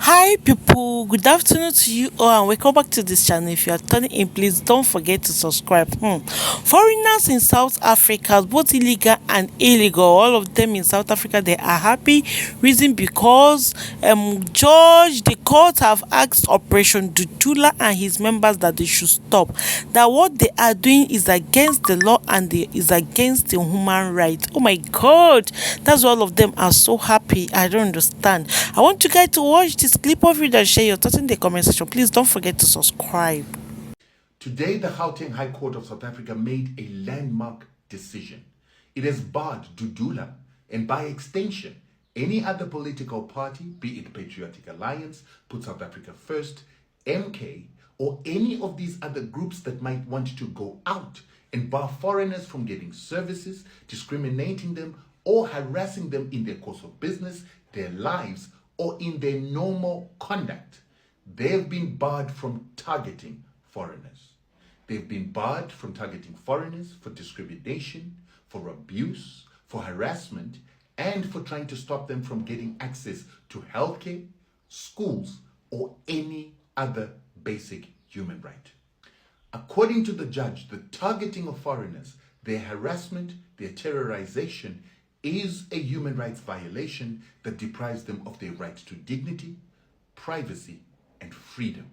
Hi people, good afternoon to you all and welcome back to this channel. If you are turning in, please don't forget to subscribe. Foreigners in South Africa, both illegal and illegal, all of them in South Africa, they are happy. Reason because George, the court have asked Operation Dudula and his members that they should stop. That what they are doing is against the law and is against the human rights. Oh my God, that's why all of them are so happy. I don't understand. I want you guys to watch this clip of it and share your thoughts in the comment section. Please don't forget to subscribe. Today, the Gauteng High Court of South Africa made a landmark decision. It has barred Dudula and, by extension, any other political party, be it Patriotic Alliance, Put South Africa First, MK, or any of these other groups that might want to go out and bar foreigners from getting services, discriminating them, or harassing them in their course of business, their lives, or in their normal conduct. They've been barred from targeting foreigners. They've been barred from targeting foreigners for discrimination, for abuse, for harassment, and for trying to stop them from getting access to healthcare, schools, or any other basic human right. According to the judge, the targeting of foreigners, their harassment, their terrorization, is a human rights violation that deprives them of their right to dignity, privacy, and freedom.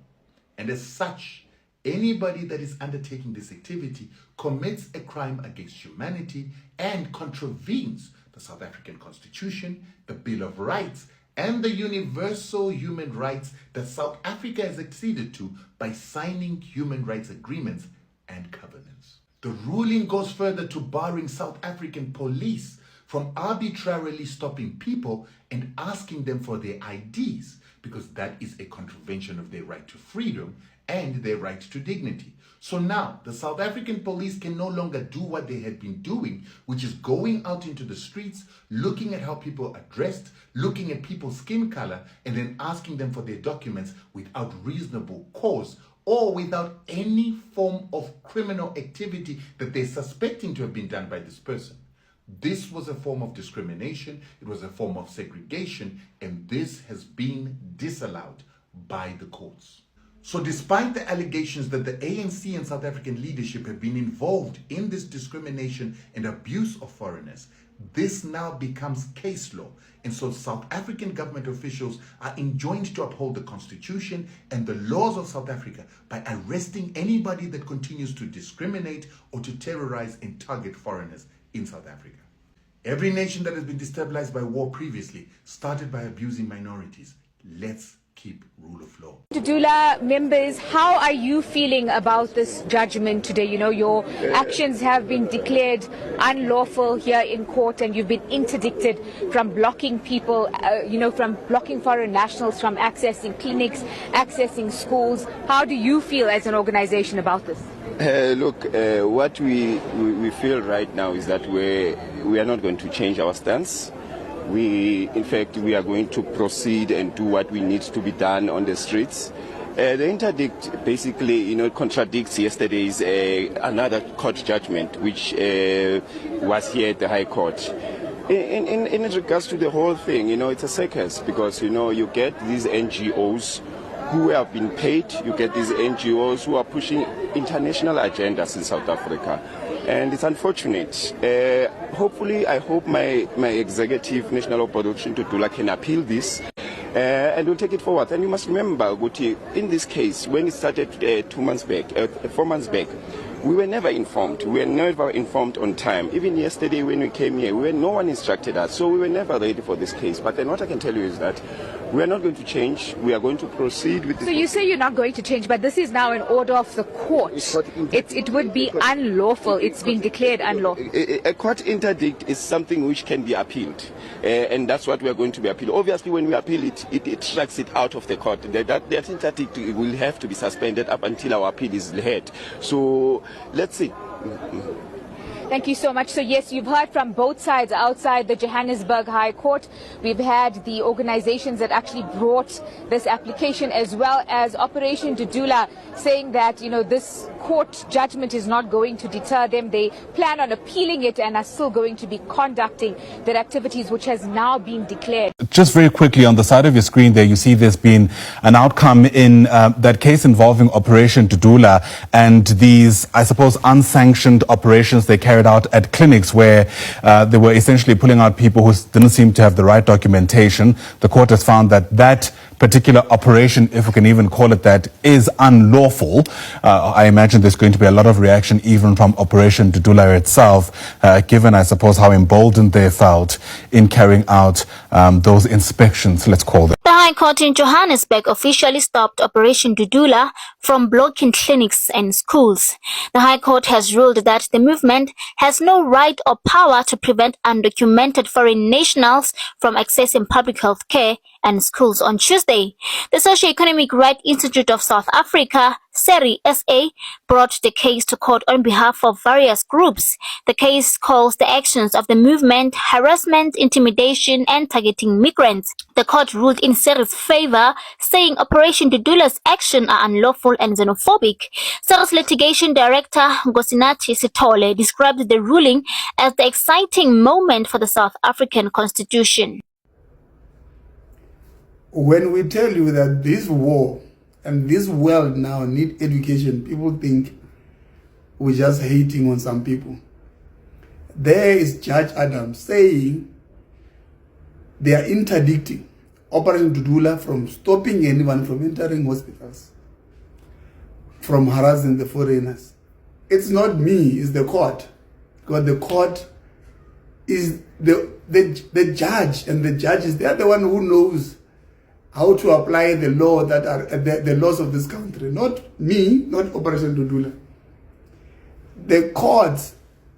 And as such, anybody that is undertaking this activity commits a crime against humanity and contravenes the South African Constitution, the Bill of Rights, and the universal human rights that South Africa has acceded to by signing human rights agreements and covenants. The ruling goes further to barring South African police from arbitrarily stopping people and asking them for their IDs, because that is a contravention of their right to freedom and their right to dignity. So now the South African police can no longer do what they had been doing, which is going out into the streets, looking at how people are dressed, looking at people's skin color, and then asking them for their documents without reasonable cause or without any form of criminal activity that they're suspecting to have been done by this person. This was a form of discrimination, it was a form of segregation, and this has been disallowed by the courts. So despite the allegations that the ANC and South African leadership have been involved in this discrimination and abuse of foreigners, this now becomes case law. And so South African government officials are enjoined to uphold the Constitution and the laws of South Africa by arresting anybody that continues to discriminate or to terrorize and target foreigners in South Africa. Every nation that has been destabilized by war previously started by abusing minorities. Let's keep rule of law. Dudula members, how are you feeling about this judgment today? You know, your actions have been declared unlawful here in court and you've been interdicted from blocking people, from blocking foreign nationals from accessing clinics, accessing schools. How do you feel as an organization about this? What we feel right now is that we are not going to change our stance. In fact, we are going to proceed and do what we need to be done on the streets. The interdict basically, contradicts yesterday's another court judgment, which was here at the High Court. In regards to the whole thing, it's a circus because, you get these NGOs who have been paid, you get these NGOs who are pushing international agendas in South Africa. And it's unfortunate. Hopefully, I hope my executive National Operation Dudula can appeal this and we'll take it forward. And you must remember, Guti, in this case, when it started 4 months back, we were never informed. We were never informed on time. Even yesterday when we came here, no one instructed us. So we were never ready for this case. But then what I can tell you is that we are not going to change. We are going to proceed with this. So you say you're not going to change, but this is now an order of the court. It would be unlawful. It's been declared unlawful. A court interdict is something which can be appealed. And that's what we are going to be appealed. Obviously, when we appeal it, it tracks it out of the court. That interdict will have to be suspended up until our appeal is heard. So let's see. Thank you so much. So yes, you've heard from both sides outside the Johannesburg High Court. We've had the organizations that actually brought this application, as well as Operation Dudula, saying that, you know, this court judgment is not going to deter them. They plan on appealing it and are still going to be conducting their activities, which has now been declared. Just very quickly, on the side of your screen there, you see there's been an outcome in that case involving Operation Dudula and these, I suppose, unsanctioned operations they carried out at clinics where they were essentially pulling out people who didn't seem to have the right documentation. The court has found that that particular operation, if we can even call it that, is unlawful. I imagine there's going to be a lot of reaction even from Operation Dudula itself, given, I suppose, how emboldened they felt in carrying out those inspections, let's call them. The High Court in Johannesburg officially stopped Operation Dudula from blocking clinics and schools. The High Court has ruled that the movement has no right or power to prevent undocumented foreign nationals from accessing public health care and schools. On Tuesday, the Socio-Economic Rights Institute of South Africa, SERI SA, brought the case to court on behalf of various groups. The case calls the actions of the movement harassment, intimidation, and targeting migrants. The court ruled in SERI's favor, saying Operation Dudula's actions are unlawful and xenophobic. SERI's litigation director, Ngosinathi Sithole, described the ruling as the exciting moment for the South African Constitution. When we tell you that this war and this world now need education, people think we're just hating on some people. There is Judge Adams saying they are interdicting Operation Dudula from stopping anyone from entering hospitals, from harassing the foreigners. It's not me, it's the court. Because the court is the judge, and the judges, they are the one who knows how to apply the law that are the laws of this country. Not me, not Operation Dudula. The courts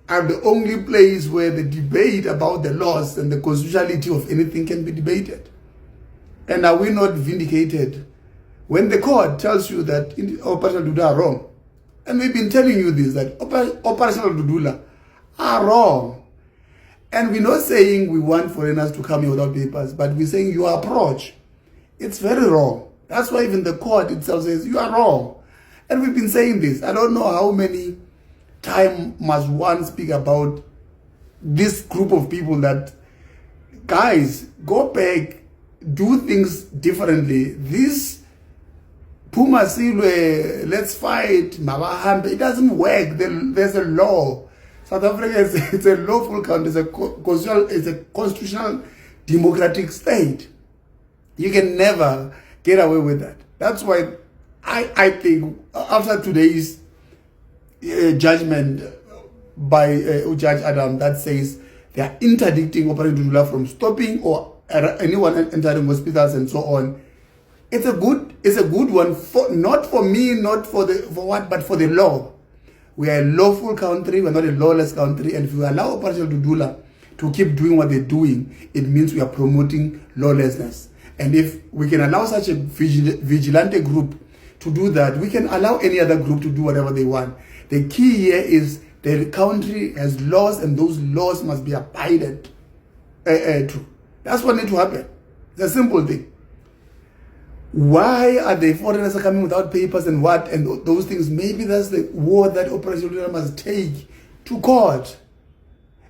are the only place where the debate about the laws and the constitutionality of anything can be debated. And are we not vindicated when the court tells you that Operation Dudula are wrong? And we've been telling you this, that Operation Dudula are wrong. And we're not saying we want foreigners to come here without papers, but we're saying your approach, it's very wrong. That's why even the court itself says you are wrong. And we've been saying this. I don't know how many times must one speak about this group of people that, guys, go back, do things differently. This Puma Silwe, let's fight, Mabahambe, it doesn't work. There's a law. South Africa it's a lawful country, it's a constitutional democratic state. You can never get away with that. That's why I think after today's judgment by Judge Adam that says they are interdicting Operation Dudula from stopping or anyone entering hospitals and so on, it's a good one, for not for me, not for what, but for the law. We are a lawful country, we're not a lawless country, and if we allow Operation Dudula to keep doing what they're doing, it means we are promoting lawlessness. And if we can allow such a vigilante group to do that, we can allow any other group to do whatever they want. The key here is the country has laws, and those laws must be abided to. That's what needs to happen. It's a simple thing. Why are the foreigners coming without papers and what and those things? Maybe that's the war that Operation Dudula must take to court.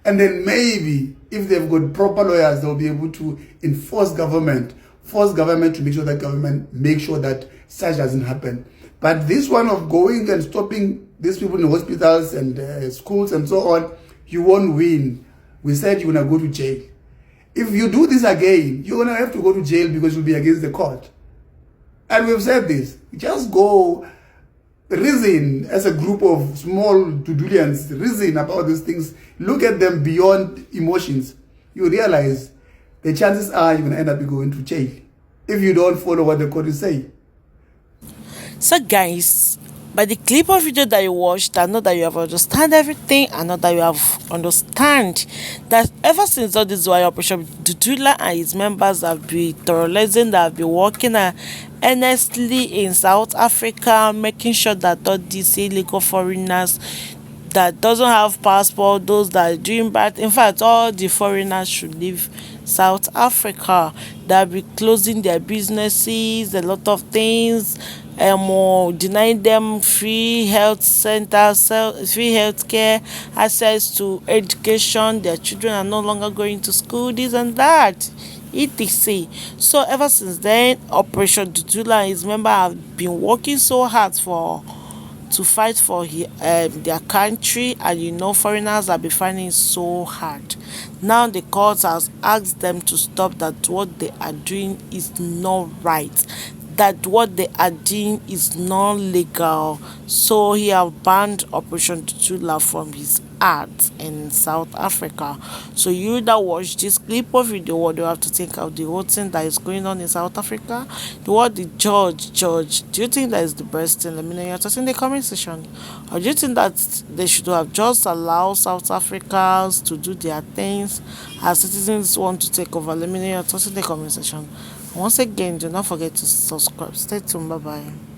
And then maybe if they've got proper lawyers, they'll be able to force government to make sure that government make sure that such doesn't happen. But this one of going and stopping these people in hospitals and schools and so on, you won't win. We said you're going to go to jail. If you do this again, you're going to have to go to jail because you'll be against the court. And we've said this. Just go reason as a group of small Dudulians, reason about these things. Look at them beyond emotions. You realize the chances are you're going to end up going to jail if you don't follow what the court is saying. So guys, by the clip of video that you watched, I know that you have understand everything. I know that you have understand that ever since all this while Operation Dudula and his members have been terrorizing, that have been working earnestly in South Africa, making sure that all these illegal foreigners that doesn't have passport, those that are doing bad. In fact, all the foreigners should leave South Africa. They'll be closing their businesses, a lot of things, or denying them free health centers, free health care, access to education. Their children are no longer going to school, this and that. etc. So ever since then, Operation Dudula and his member have been working so hard to fight for their country, and foreigners have been finding it so hard. Now the court has asked them to stop, that what they are doing is not right, that what they are doing is not legal. So he have banned Operation Dudula from his art in South Africa. So you that watch this clip of video, what do you have to think of the whole thing that is going on in South Africa? What the judge, do you think that is the best thing? Let me know your thoughts in the comment section. Or do you think that they should have just allowed South Africans to do their things as citizens want to take over? Let me know your thoughts in the comment section. Once again, do not forget to subscribe. Stay tuned. Bye bye.